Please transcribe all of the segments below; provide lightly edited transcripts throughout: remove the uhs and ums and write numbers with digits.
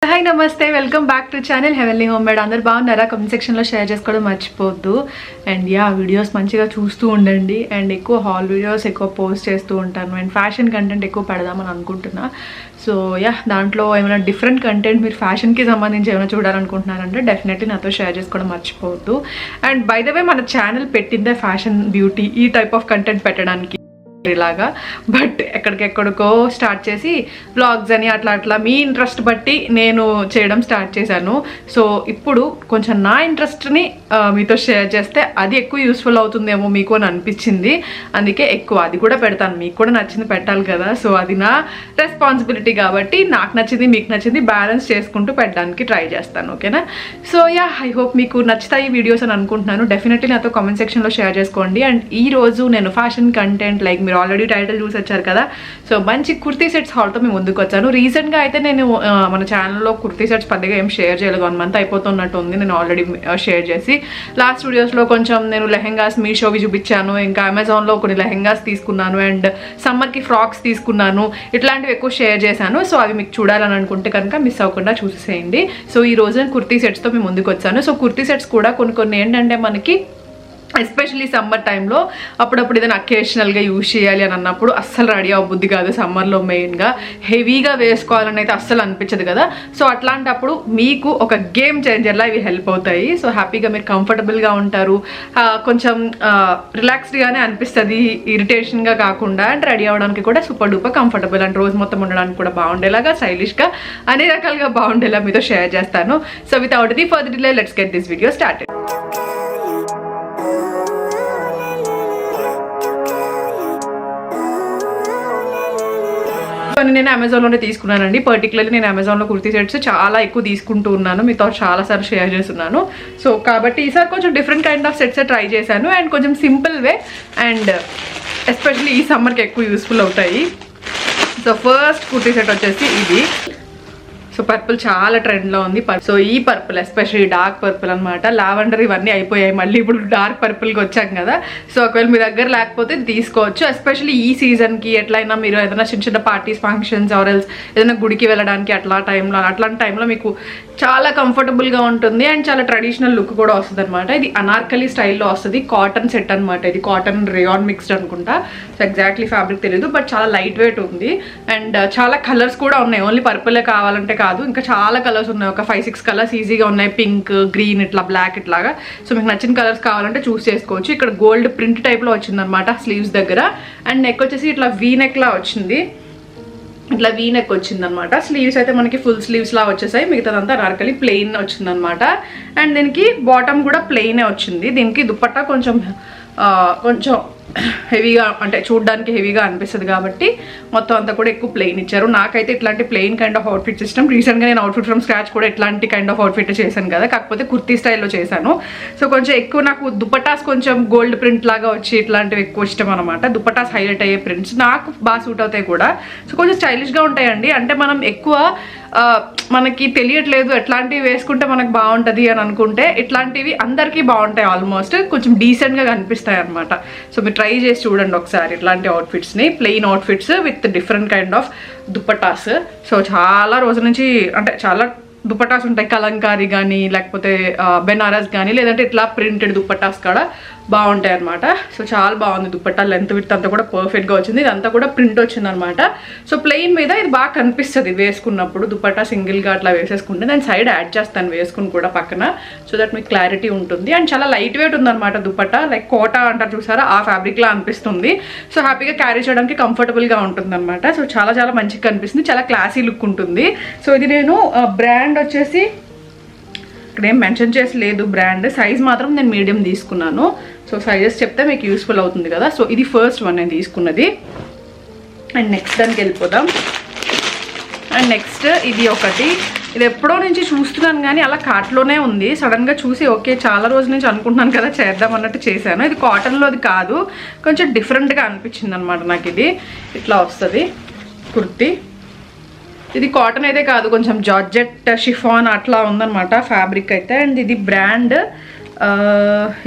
Hi నమస్తే, welcome back to channel heavenly home made. అందరు బాగున్నారా? కామెంట్ సెక్షన్లో షేర్ చేసుకోవడం మర్చిపోవద్దు. అండ్ వీడియోస్ మంచిగా చూస్తూ ఉండండి. అండ్ ఎక్కువ హాల్ వీడియోస్ ఎక్కువ పోస్ట్ చేస్తూ ఉంటాను. అండ్ ఫ్యాషన్ కంటెంట్ ఎక్కువ పెడదామని అనుకుంటున్నా. సో దాంట్లో ఏమైనా డిఫరెంట్ కంటెంట్ మీరు ఫ్యాషన్కి సంబంధించి ఏమైనా చూడాలనుకుంటున్నారంటే డెఫినెట్లీ నాతో షేర్ చేసుకోవడం మర్చిపోవద్దు. అండ్ బై ద వే మన ఛానల్ పెట్టిందే ఫ్యాషన్, బ్యూటీ ఈ టైప్ ఆఫ్ కంటెంట్ పెట్టడానికి ఇలాగా. బట్ ఎక్కడికెక్కడికో స్టార్ట్ చేసి వ్లాగ్స్ అని అట్లా మీ ఇంట్రెస్ట్ బట్టి నేను చేయడం స్టార్ట్ చేశాను. సో ఇప్పుడు కొంచెం నా ఇంట్రెస్ట్ని మీతో షేర్ చేస్తే అది ఎక్కువ యూస్ఫుల్ అవుతుందేమో మీకు అని అనిపించింది. అందుకే ఎక్కువ అది కూడా పెడతాను. మీకు కూడా నచ్చింది పెట్టాలి కదా. సో అది నా రెస్పాన్సిబిలిటీ కాబట్టి నాకు నచ్చింది మీకు నచ్చింది బ్యాలెన్స్ చేసుకుంటూ పెట్టడానికి ట్రై చేస్తాను. ఓకేనా? సో ఐ హోప్ మీకు నచ్చుతాయి వీడియోస్ అని అనుకుంటున్నాను. డెఫినెట్లీ నాతో కామెంట్ సెక్షన్లో షేర్ చేసుకోండి. అండ్ ఈ రోజు నేను ఫ్యాషన్ కంటెంట్ లైక్ మీరు ఆల్రెడీ టైటిల్ చూసి వచ్చారు కదా. సో మంచి కుర్తీ సెట్స్ హాల్తో మేము ముందుకు వచ్చాను. రీసెంట్గా అయితే నేను మన ఛానల్లో కుర్తీ సెట్స్ పెద్దగా ఏం షేర్ చేయలేదు. 1 month అయిపోతున్నట్టు ఉంది నేను ఆల్రెడీ షేర్ చేసి. లాస్ట్ వీడియోస్లో కొంచెం నేను లెహెంగాస్ మీషోవి చూపించాను. ఇంకా అమెజాన్లో కొన్ని లెహెంగాస్ తీసుకున్నాను. అండ్ సమ్మర్కి ఫ్రాక్స్ తీసుకున్నాను. ఇట్లాంటివి ఎక్కువ షేర్ చేశాను. సో అవి మీకు చూడాలని అనుకుంటే కనుక మిస్ అవ్వకుండా చూసేసేయండి. సో ఈ రోజు నేను కుర్తీ సెట్స్తో మేము ముందుకు వచ్చాను. సో కుర్తీ సెట్స్ కూడా కొన్ని ఏంటంటే మనకి ఎస్పెషల్లీ సమ్మర్ టైంలో అప్పుడప్పుడు ఏదైనా అకేషనల్గా యూజ్ చేయాలి అని అన్నప్పుడు అస్సలు రెడీ అవ్వబుద్ధి కాదు. సమ్మర్లో మెయిన్గా హెవీగా వేసుకోవాలని అయితే అస్సలు అనిపించదు కదా. సో అట్లాంటప్పుడు మీకు ఒక గేమ్ చేంజర్లా ఇవి హెల్ప్ అవుతాయి. సో హ్యాపీగా మీరు కంఫర్టబుల్గా ఉంటారు. కొంచెం రిలాక్స్డ్గానే అనిపిస్తుంది, ఇరిటేషన్గా కాకుండా. అండ్ రెడీ అవ్వడానికి కూడా సూపర్ డూపర్ కంఫర్టబుల్. అండ్ రోజు మొత్తం ఉండడానికి కూడా బాగుండేలాగా, స్టైలిష్గా అన్ని రకాలుగా బాగుండేలా మీతో షేర్ చేస్తాను. So without the further delay let's get this video started. నేను అమెజాన్లోనే తీసుకున్నానండి. పర్టికులర్లీ నేను అమెజాన్లో కుర్తీ సెట్స్ చాలా ఎక్కువ తీసుకుంటూ ఉన్నాను. మీతో చాలాసార్లు షేర్ చేస్తున్నాను. సో కాబట్టి ఈసారి కొంచెం different kind of sets try చేశాను. అండ్ కొంచెం సింపుల్ వే అండ్ ఎస్పెషల్లీ ఈ సమ్మర్కి ఎక్కువ యూస్ఫుల్ అవుతాయి. సో ఫస్ట్ కుర్తీ సెట్ వచ్చేసి ఇది. సో పర్పుల్ చాలా ట్రెండ్లో ఉంది. సో ఈ పర్పుల్ ఎస్పెషల్లీ డార్క్ పర్పుల్ అనమాట. లావెండర్ ఇవన్నీ అయిపోయాయి, మళ్ళీ ఇప్పుడు డార్క్ పర్పుల్కి వచ్చాం కదా. సో ఒకవేళ మీ దగ్గర లేకపోతే తీసుకోవచ్చు. ఎస్పెషల్లీ ఈ సీజన్కి ఎట్లయినా మీరు ఏదైనా చిన్న పార్టీస్, ఫంక్షన్స్ ఆర్ ఎల్స్ ఏదైనా గుడికి వెళ్ళడానికి అట్లాంటి టైంలో మీకు చాలా కంఫర్టబుల్గా ఉంటుంది. అండ్ చాలా ట్రెడిషనల్ లుక్ కూడా వస్తుంది అనమాట. ఇది అనార్కలి స్టైల్లో వస్తుంది. కాటన్ సెట్ అనమాట. ఇది కాటన్ రేయాన్ మిక్స్డ్ అనుకుంటా. సో ఎగ్జాక్ట్లీ ఫ్యాబ్రిక్ తెలియదు, బట్ చాలా లైట్ వెయిట్ ఉంది. అండ్ చాలా కలర్స్ కూడా ఉన్నాయి. ఓన్లీ పర్పులే కావాలంటే కాదు, ఇంకా చాలా కలర్స్ ఉన్నాయి. ఒక 5-6 కలర్స్ ఈజీగా ఉన్నాయి. పింక్, గ్రీన్, ఇట్లా బ్లాక్ ఇట్లాగా. సో మీకు నచ్చిన కలర్స్ కావాలంటే చూస్ చేసుకోవచ్చు. ఇక్కడ గోల్డ్ ప్రింట్ టైప్లో వచ్చింది అనమాట స్లీవ్స్ దగ్గర. అండ్ నెక్ వచ్చేసి ఇట్లా వీ నెక్ లా వచ్చింది. ఇట్లా వీ నెక్ వచ్చింది అనమాట. స్లీవ్స్ అయితే మనకి ఫుల్ స్లీవ్స్ లా వచ్చేసాయి. మిగతాదంతా నార్కలి ప్లెయిన్ వచ్చింది అనమాట. అండ్ దీనికి బాటమ్ కూడా ప్లెయినే వచ్చింది. దీనికి దుపట్టా కొంచెం హెవీగా, అంటే చూడడానికి హెవీగా అనిపిస్తుంది కాబట్టి మొత్తం అంతా కూడా ఎక్కువ ప్లెయిన్ ఇచ్చారు. నాకైతే ఇట్లాంటి ప్లెయిన్ కైండ్ ఆఫ్ అవుట్ఫిట్ ఇష్టం. రీసెంట్గా నేను అవుట్ఫిట్ ఫ్రమ్ స్క్రాచ్ కూడా ఇట్లాంటి కైండ్ ఆఫ్ అవుట్ఫిట్ చేశాను కదా, కాకపోతే కుర్తీ స్టైల్లో చేశాను. సో కొంచెం ఎక్కువ నాకు దుపటాస్ కొంచెం గోల్డ్ ప్రింట్ లాగా వచ్చి ఇట్లాంటివి ఎక్కువ ఇష్టం అనమాట. దుపటాస్ హైలైట్ అయ్యే ప్రింట్స్ నాకు బాగా సూట్ అవుతాయి కూడా. సో కొంచెం స్టైలిష్గా ఉంటాయండి. అంటే మనం ఎక్కువ మనకి తెలియట్లేదు ఎట్లాంటివి వేసుకుంటే మనకు బాగుంటుంది అని అనుకుంటే ఇట్లాంటివి అందరికీ బాగుంటాయి. ఆల్మోస్ట్ కొంచెం డీసెంట్గా కనిపిస్తాయి అనమాట. సో మీరు ట్రై చేసి చూడండి ఒకసారి ఇట్లాంటి అవుట్ఫిట్స్ని. Plain outfits with different kind of dupattas. So చాలా రోజుల నుంచి అంటే చాలా దుపటాస్ ఉంటాయి. కలంకారీ కానీ లేకపోతే బెనారస్ కానీ లేదంటే ఇట్లా ప్రింటెడ్ దుపటాస్ కూడా బాగుంటాయి అనమాట. సో చాలా బాగుంది దుపట్టా. లెంత్ విత్ అంతా కూడా పర్ఫెక్ట్గా వచ్చింది. ఇదంతా కూడా ప్రింట్ వచ్చింది అనమాట. సో ప్లెయిన్ మీద ఇది బాగా కనిపిస్తుంది వేసుకున్నప్పుడు. దుపట్టా సింగిల్గా అట్లా వేసేసుకుంటే నేను సైడ్ యాడ్ చేస్తాను వేసుకుని కూడా పక్కన. సో దట్ మీకు క్లారిటీ ఉంటుంది. అండ్ చాలా లైట్ వెయిట్ ఉందన్నమాట దుపట్టా. లైక్ కోటా అంటారు చూసారా, ఆ ఫ్యాబ్రిక్లా అనిపిస్తుంది. సో హ్యాపీగా క్యారీ చేయడానికి కంఫర్టబుల్గా ఉంటుంది అనమాట. సో చాలా చాలా మంచిగా కనిపిస్తుంది. చాలా క్లాసీ లుక్ ఉంటుంది. సో ఇది నేను బ్రాండ్ వచ్చేసి ఇక్కడ ఏం మెన్షన్ చేసి లేదు బ్రాండ్. సైజ్ మాత్రం నేను మీడియం తీసుకున్నాను. సో సైజెస్ చెప్తే మీకు యూస్ఫుల్ అవుతుంది కదా. సో ఇది ఫస్ట్ వన్ నేను తీసుకున్నది. అండ్ నెక్స్ట్ దానికి వెళ్ళిపోదాం. అండ్ నెక్స్ట్ ఇది ఒకటి. ఇది ఎప్పుడో నుంచి చూస్తున్నాను కానీ అలా కార్ట్లోనే ఉంది. సడన్గా చూసి ఓకే చాలా రోజుల నుంచి అనుకుంటున్నాను కదా చేద్దాం అన్నట్టు చేశాను. ఇది కాటన్లోది కాదు, కొంచెం డిఫరెంట్గా అనిపించింది అనమాట నాకు. ఇది ఇట్లా వస్తుంది కుర్తీ. ఇది కాటన్ అయితే కాదు, కొంచెం జార్జెట్ షిఫాన్ అట్లా ఉందన్నమాట ఫ్యాబ్రిక్ అయితే. అండ్ ఇది బ్రాండ్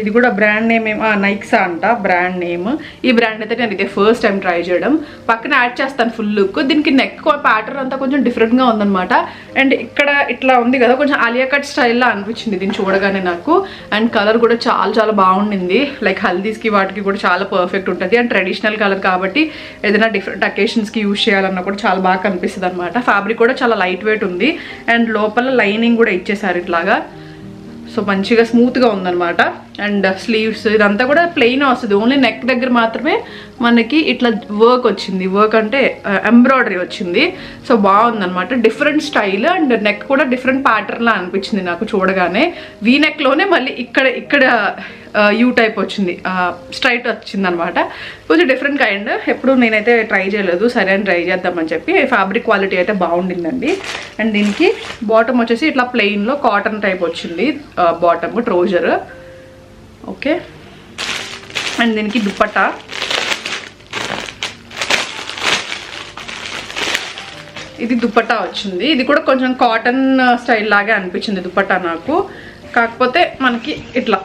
ఇది కూడా బ్రాండ్ నేమ్ ఏమో నైక్సా అంట బ్రాండ్ నేమ్. ఈ బ్రాండ్ అయితే నేను ఇదే ఫస్ట్ టైం ట్రై చేయడం. పక్కన యాడ్ చేస్తాను ఫుల్ లుక్. దీనికి నెక్ ప్యాటర్న్ అంతా కొంచెం డిఫరెంట్గా ఉందన్నమాట. అండ్ ఇక్కడ ఇట్లా ఉంది కదా, కొంచెం ఆలియా కట్ స్టైల్లో అనిపించింది దీన్ని చూడగానే నాకు. అండ్ కలర్ కూడా చాలా చాలా బాగుండింది. లైక్ హల్దీస్కి వాటికి కూడా చాలా పర్ఫెక్ట్ ఉంటుంది. అండ్ ట్రెడిషనల్ కలర్ కాబట్టి ఏదైనా డిఫరెంట్ అకేషన్స్కి యూజ్ చేయాలన్నా కూడా చాలా బాగా కనిపిస్తుంది అనమాట. ఫ్యాబ్రిక్ కూడా చాలా లైట్ వెయిట్ ఉంది. అండ్ లోపల లైనింగ్ కూడా ఇచ్చేసారు ఇట్లాగా. సో మంచిగా స్మూత్గా ఉందన్నమాట. అండ్ స్లీవ్స్ ఇదంతా కూడా ప్లెయిన్ వస్తుంది. ఓన్లీ నెక్ దగ్గర మాత్రమే మనకి ఇట్లా వర్క్ వచ్చింది. వర్క్ అంటే ఎంబ్రాయిడరీ వచ్చింది. సో బాగుందన్నమాట. Different style. అండ్ నెక్ కూడా డిఫరెంట్ ప్యాటర్న్లా అనిపించింది నాకు చూడగానే. వీ నెక్లోనే మళ్ళీ ఇక్కడ యూ టైప్ వచ్చింది, స్ట్రైట్ వచ్చింది అనమాట. కొంచెం డిఫరెంట్ కైండ్. ఎప్పుడు నేనైతే ట్రై చేయలేదు, సరే అని ట్రై చేద్దామని చెప్పి. ఫ్యాబ్రిక్ క్వాలిటీ అయితే బాగుండిందండి. అండ్ దీనికి బాటమ్ వచ్చేసి ఇట్లా ప్లెయిన్లో కాటన్ టైప్ వచ్చింది బాటమ్, ట్రౌజర్. ఓకే. అండ్ దీనికి దుపట్టా. ఇది దుపట్టా వచ్చింది. ఇది కూడా కొంచెం కాటన్ స్టైల్ లాగా అనిపించింది దుపట్టా నాకు. కాకపోతే మనకి ఇట్లా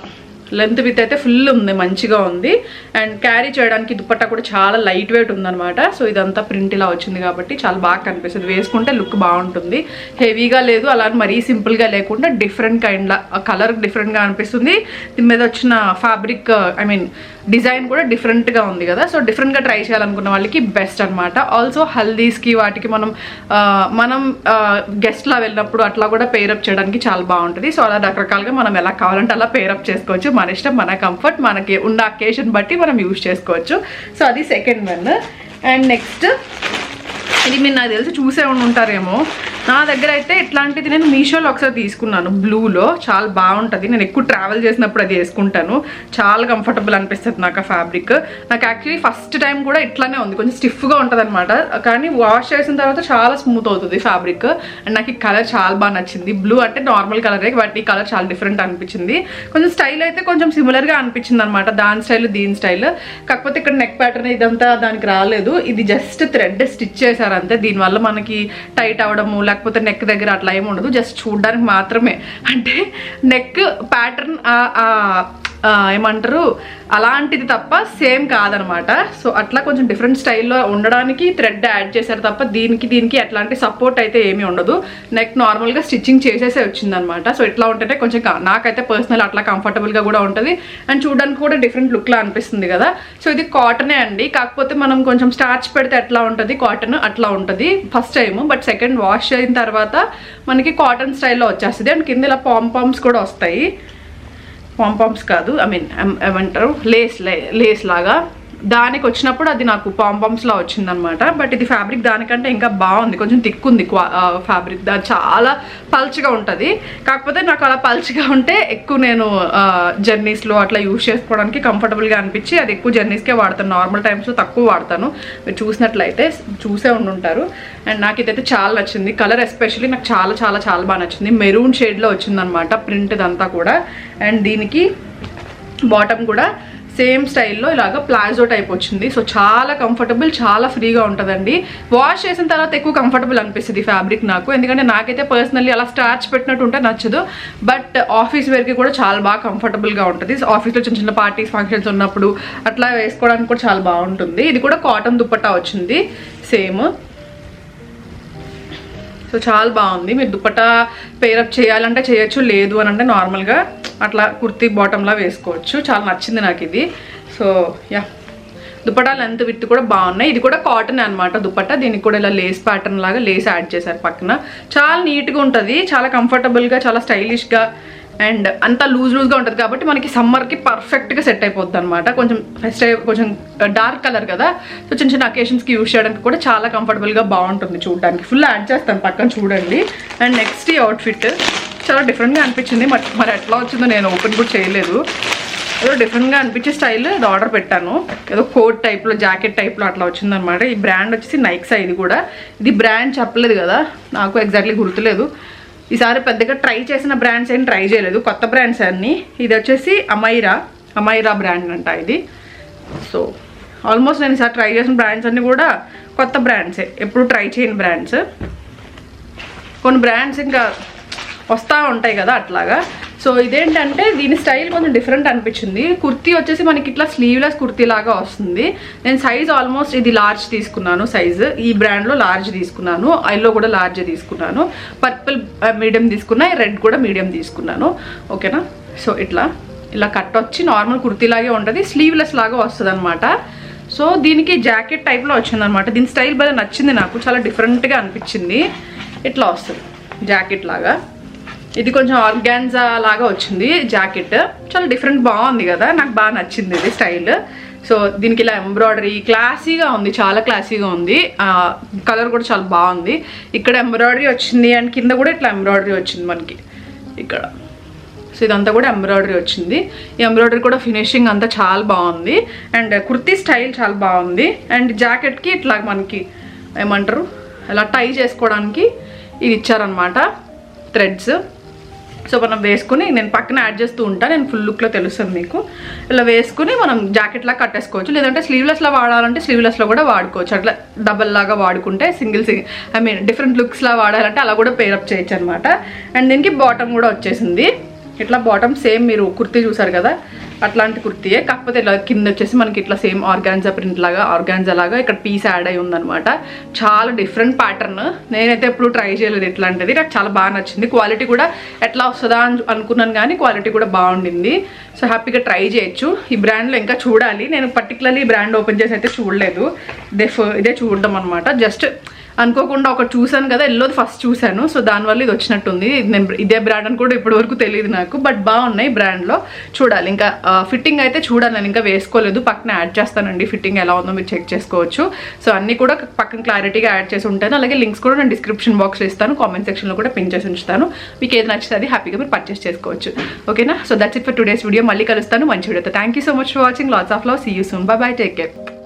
లెంత్ విత్ అయితే ఫుల్ ఉంది, మంచిగా ఉంది. అండ్ క్యారీ చేయడానికి దుపట్టా కూడా చాలా లైట్ వెయిట్ ఉందన్నమాట. సో ఇదంతా ప్రింట్ ఇలా వచ్చింది కాబట్టి చాలా బాగా కనిపిస్తుంది. వేసుకుంటే లుక్ బాగుంటుంది. హెవీగా లేదు, అలా మరీ సింపుల్గా లేకుండా డిఫరెంట్ కైండ్లా కలర్ డిఫరెంట్గా అనిపిస్తుంది. దీని మీద వచ్చిన ఫ్యాబ్రిక్ డిజైన్ కూడా డిఫరెంట్గా ఉంది కదా. సో డిఫరెంట్గా ట్రై చేయాలనుకున్న వాళ్ళకి బెస్ట్ అనమాట. ఆల్సో హల్దీస్కి వాటికి మనం గెస్ట్లా వెళ్ళినప్పుడు అట్లా కూడా పేరప్ చేయడానికి చాలా బాగుంటుంది. సో అలా రకరకాలుగా మనం ఎలా కావాలంటే అలా పేరప్ చేసుకోవచ్చు. మన ఇష్టం, మన కంఫర్ట్, మనకి ఉన్న అకేషన్ బట్టి మనం యూజ్ చేసుకోవచ్చు. సో అది సెకండ్ వన్. అండ్ నెక్స్ట్ ఇది మీరు నాకు తెలిసి చూసే ఉంటారేమో. నా దగ్గర అయితే ఇట్లాంటిది నేను మీషోలో ఒకసారి తీసుకున్నాను, బ్లూలో. చాలా బాగుంటుంది. నేను ఎక్కువ ట్రావెల్ చేసినప్పుడు అది వేసుకుంటాను. చాలా కంఫర్టబుల్ అనిపిస్తుంది నాకు ఆ ఫ్యాబ్రిక్. నాకు యాక్చువల్లీ ఫస్ట్ టైం కూడా ఇట్లానే ఉంది, కొంచెం స్టిఫ్గా ఉంటుంది అనమాట. కానీ వాష్ చేసిన తర్వాత చాలా స్మూత్ అవుతుంది ఫ్యాబ్రిక్. అండ్ నాకు ఈ కలర్ చాలా బాగా నచ్చింది. బ్లూ అంటే నార్మల్ కలరే, బట్ ఈ కలర్ చాలా డిఫరెంట్ అనిపించింది. కొంచెం స్టైల్ అయితే కొంచెం సిమిలర్గా అనిపించింది అనమాట. దాని స్టైల్ దీని స్టైల్. కాకపోతే ఇక్కడ నెక్ ప్యాటర్న్ ఇదంతా దానికి రాలేదు. ఇది జస్ట్ థ్రెడ్ స్టిచ్ చేశారు అంతే. దీనివల్ల మనకి టైట్ అవడము లేకపోతే నెక్ దగ్గర అట్లా ఏమి ఉండదు. జస్ట్ చూడడానికి మాత్రమే. అంటే నెక్ ప్యాటర్న్ ఏమంటారు అలాంటిది తప్ప సేమ్ కాదనమాట. సో అట్లా కొంచెం డిఫరెంట్ స్టైల్లో ఉండడానికి థ్రెడ్ యాడ్ చేశారు తప్ప దీనికి ఎట్లాంటి సపోర్ట్ అయితే ఏమీ ఉండదు. నెక్ నార్మల్గా స్టిచ్చింగ్ చేసేసే వచ్చిందనమాట. సో ఇట్లా ఉంటేనే కొంచెం నాకైతే పర్సనల్ అట్లా కంఫర్టబుల్గా కూడా ఉంటుంది. అండ్ చూడడానికి కూడా డిఫరెంట్ లుక్లా అనిపిస్తుంది కదా. సో ఇది కాటనే అండి. కాకపోతే మనం కొంచెం స్టార్చ్ పెడితే ఎట్లా ఉంటుంది కాటన్ అట్లా ఉంటుంది first time. But second wash అయిన తర్వాత మనకి కాటన్ స్టైల్లో వచ్చేస్తుంది. అండ్ కింద ఇలా పాంపామ్స్ కూడా వస్తాయి. పాంపామ్స్ కాదు, ఏమంటారు లేస్ లాగా. దానికి వచ్చినప్పుడు అది నాకు పాంపామ్స్లా వచ్చిందనమాట. బట్ ఇది ఫ్యాబ్రిక్ దానికంటే ఇంకా బాగుంది. కొంచెం తిక్కుంది ఫ్యాబ్రిక్. దాని చాలా పల్చగా ఉంటుంది. కాకపోతే నాకు అలా పల్చగా ఉంటే ఎక్కువ నేను జర్నీస్లో అట్లా యూజ్ చేసుకోవడానికి కంఫర్టబుల్గా అనిపించి అది ఎక్కువ జర్నీస్కే వాడతాను. నార్మల్ టైమ్స్లో తక్కువ వాడతాను. మీరు చూసినట్లయితే చూసే ఉండుంటారు. అండ్ నాకు ఇదైతే చాలా నచ్చింది. కలర్ ఎస్పెషల్లీ నాకు చాలా చాలా చాలా బాగా నచ్చింది. మెరూన్ షేడ్లో వచ్చిందనమాట ప్రింట్ ఇదంతా కూడా. అండ్ దీనికి బాటమ్ కూడా సేమ్ స్టైల్లో ఇలాగ ప్లాజో టైప్ వచ్చింది. సో చాలా కంఫర్టబుల్, చాలా ఫ్రీగా ఉంటుందండి. వాష్ చేసిన తర్వాత ఎక్కువ కంఫర్టబుల్ అనిపిస్తుంది ఫ్యాబ్రిక్ నాకు. ఎందుకంటే నాకైతే పర్సనల్లీ అలా స్టార్చ్ పెట్టినట్టు ఉంటే నచ్చదు. బట్ ఆఫీస్ వేర్కి కూడా చాలా బాగా కంఫర్టబుల్గా ఉంటుంది. ఆఫీస్లో చిన్న చిన్న పార్టీస్ ఫంక్షన్స్ ఉన్నప్పుడు అట్లా వేసుకోవడానికి కూడా చాలా బాగుంటుంది. ఇది కూడా కాటన్ దుపట్టా వచ్చింది సేమ్. సో చాలా బాగుంది. మీరు దుపట్టా పేరప్ చేయాలంటే చేయొచ్చు, లేదు అని అంటే నార్మల్గా అట్లా కుర్తీ బాటంలా వేసుకోవచ్చు. చాలా నచ్చింది నాకు ఇది. So yeah, dupatta length with కూడా బాగున్నాయి. ఇది కూడా కాటన్ అనమాట దుపట్టా. దీనికి కూడా ఇలా లేస్ ప్యాటర్న్ లాగా లేస్ యాడ్ చేశారు పక్కన. చాలా నీట్గా ఉంటుంది, చాలా కంఫర్టబుల్గా, చాలా స్టైలిష్గా. అండ్ అంతా లూజ్గా ఉంటుంది కాబట్టి మనకి సమ్మర్కి పర్ఫెక్ట్గా సెట్ అయిపోద్ది అనమాట. కొంచెం డార్క్ కలర్ కదా. సో చిన్న చిన్న అకేషన్స్కి యూజ్ చేయడానికి కూడా చాలా కంఫర్టబుల్గా బాగుంటుంది చూడడానికి. ఫుల్ యాడ్ చేస్తాను పక్కన చూడండి. అండ్ నెక్స్ట్ ఈ అవుట్ఫిట్ చాలా డిఫరెంట్గా అనిపించింది. మరి ఎట్లా వచ్చిందో నేను ఓపెన్ కూడా చేయలేదు. ఏదో డిఫరెంట్గా అనిపించే స్టైల్ ఇది ఆర్డర్ పెట్టాను. ఏదో కోట్ టైప్లో, జాకెట్ టైప్లో అట్లా వచ్చిందనమాట. ఈ బ్రాండ్ వచ్చేసి నైక్సా. ఇది బ్రాండ్ చెప్పలేదు కదా, నాకు ఎగ్జాక్ట్లీ గుర్తులేదు. ఈసారి పెద్దగా ట్రై చేసిన బ్రాండ్స్ ఏం ట్రై చేయలేదు, కొత్త బ్రాండ్స్ అన్నీ. ఇది వచ్చేసి అమైరా బ్రాండ్ అంట ఇది. సో ఆల్మోస్ట్ నేను ఈసారి ట్రై చేసిన బ్రాండ్స్ అన్నీ కూడా కొత్త బ్రాండ్సే, ఎప్పుడు ట్రై చేయని బ్రాండ్స్. కొన్ని బ్రాండ్స్ ఇంకా వస్తూ ఉంటాయి కదా అట్లాగా. సో ఇదేంటంటే దీని స్టైల్ కొంచెం డిఫరెంట్ అనిపించింది. కుర్తీ వచ్చేసి మనకి ఇట్లా స్లీవ్లెస్ కుర్తీ లాగా వస్తుంది. నేను సైజ్ ఆల్మోస్ట్ ఇది లార్జ్ తీసుకున్నాను. సైజు ఈ బ్రాండ్లో లార్జ్ తీసుకున్నాను, ఐలో కూడా లార్జ్ తీసుకున్నాను, పర్పుల్ మీడియం తీసుకున్నా, రెడ్ కూడా మీడియం తీసుకున్నాను. ఓకేనా. సో ఇలా కట్ వచ్చి నార్మల్ కుర్తీలాగే ఉంటుంది, స్లీవ్లెస్ లాగా వస్తుంది అనమాట. సో దీనికి జాకెట్ టైప్లో వచ్చిందనమాట. దీని స్టైల్ బాగా నచ్చింది నాకు, చాలా డిఫరెంట్గా అనిపించింది. ఇట్లా వస్తుంది జాకెట్ లాగా. ఇది కొంచెం ఆర్గాన్జా లాగా వచ్చింది జాకెట్, చాలా డిఫరెంట్, బాగుంది కదా, నాకు బాగా నచ్చింది ఇది స్టైల్. సో దీనికి ఇలా ఎంబ్రాయిడరీ క్లాసీగా ఉంది, చాలా క్లాసీగా ఉంది. కలర్ కూడా చాలా బాగుంది. ఇక్కడ ఎంబ్రాయిడరీ వచ్చింది అండ్ కింద కూడా ఇట్లా ఎంబ్రాయిడరీ వచ్చింది మనకి ఇక్కడ. సో ఇదంతా కూడా ఎంబ్రాయిడరీ వచ్చింది. ఈ ఎంబ్రాయిడరీ కూడా ఫినిషింగ్ అంతా చాలా బాగుంది అండ్ కుర్తీ స్టైల్ చాలా బాగుంది. అండ్ జాకెట్కి ఇట్లా మనకి ఏమంటారు ఇలా టై చేసుకోవడానికి ఇది ఇచ్చారనమాట, థ్రెడ్స్. సో మనం వేసుకుని, నేను పక్కన యాడ్ చేస్తూ ఉంటాను, నేను ఫుల్ లుక్లో తెలుస్తుంది మీకు. ఇలా వేసుకుని మనం జాకెట్లా కట్టేసుకోవచ్చు, లేదంటే స్లీవ్లెస్లో వాడాలంటే స్లీవ్లెస్లో కూడా వాడుకోవచ్చు. అట్లా డబల్ లాగా వాడుకుంటే సింగిల్ ఐ మీన్ డిఫరెంట్ లుక్స్లా వాడాలంటే అలా కూడా పేరప్ చేయొచ్చు అనమాట. అండ్ దీనికి బాటమ్ కూడా వచ్చేసింది. ఇట్లా బాటమ్ సేమ్ మీరు కుర్తీ చూసారు కదా అట్లాంటి కుర్తీయే, కాకపోతే ఇలా కింద వచ్చేసి మనకి ఇట్లా సేమ్ ఆర్గాన్జా ప్రింట్ లాగా, ఆర్గాన్జా లాగా ఇక్కడ పీస్ యాడ్ అయి ఉందనమాట. చాలా డిఫరెంట్ ప్యాటర్న్, నేనైతే ఎప్పుడు ట్రై చేయలేదు ఇట్లాంటిది, నాకు చాలా బాగా నచ్చింది. క్వాలిటీ కూడా ఎట్లా వస్తుందా అని అనుకున్నాను కానీ క్వాలిటీ కూడా బాగుండింది. సో హ్యాపీగా ట్రై చేయొచ్చు. ఈ బ్రాండ్లో ఇంకా చూడాలి, నేను పర్టికులర్లీ ఈ బ్రాండ్ ఓపెన్ చేసి అయితే చూడలేదు, ఇదే చూడడం అనమాట. జస్ట్ అనుకోకుండా ఒకటి చూసాను కదా, ఎల్లోది ఫస్ట్ చూశాను, సో దానివల్ల ఇది వచ్చినట్టుంది. నేను ఇదే బ్రాండ్ అని కూడా ఇప్పటి వరకు తెలియదు నాకు, బట్ బాగున్నాయి బ్రాండ్లో. చూడాలి ఇంకా ఫిట్టింగ్ అయితే చూడాలి, నేను ఇంకా వేసుకోలేదు, పక్కన యాడ్ చేస్తానండి ఫిట్టింగ్ ఎలా ఉందో మీరు చెక్ చేసుకోవచ్చు. సో అన్నీ కూడా పక్కన క్లారిటీగా యాడ్ చేసి ఉంటాను. అలాగే లింక్స్ కూడా నేను డిస్క్రిప్షన్ బాక్స్లో ఇస్తాను, కామెంట్ సెక్షన్లో కూడా పిన్ చేసి ఉంచుతాను. మీకు ఏది నచ్చితే అది హ్యాపీగా మీరు పర్చేస్ చేసుకోవచ్చు. ఓకేనా. So that's it for today's video. మళ్ళీ కలుస్తాను మంచి వీడియోతో. Thank you so much for watching. Lots of love. See you soon. Bye bye. Take care.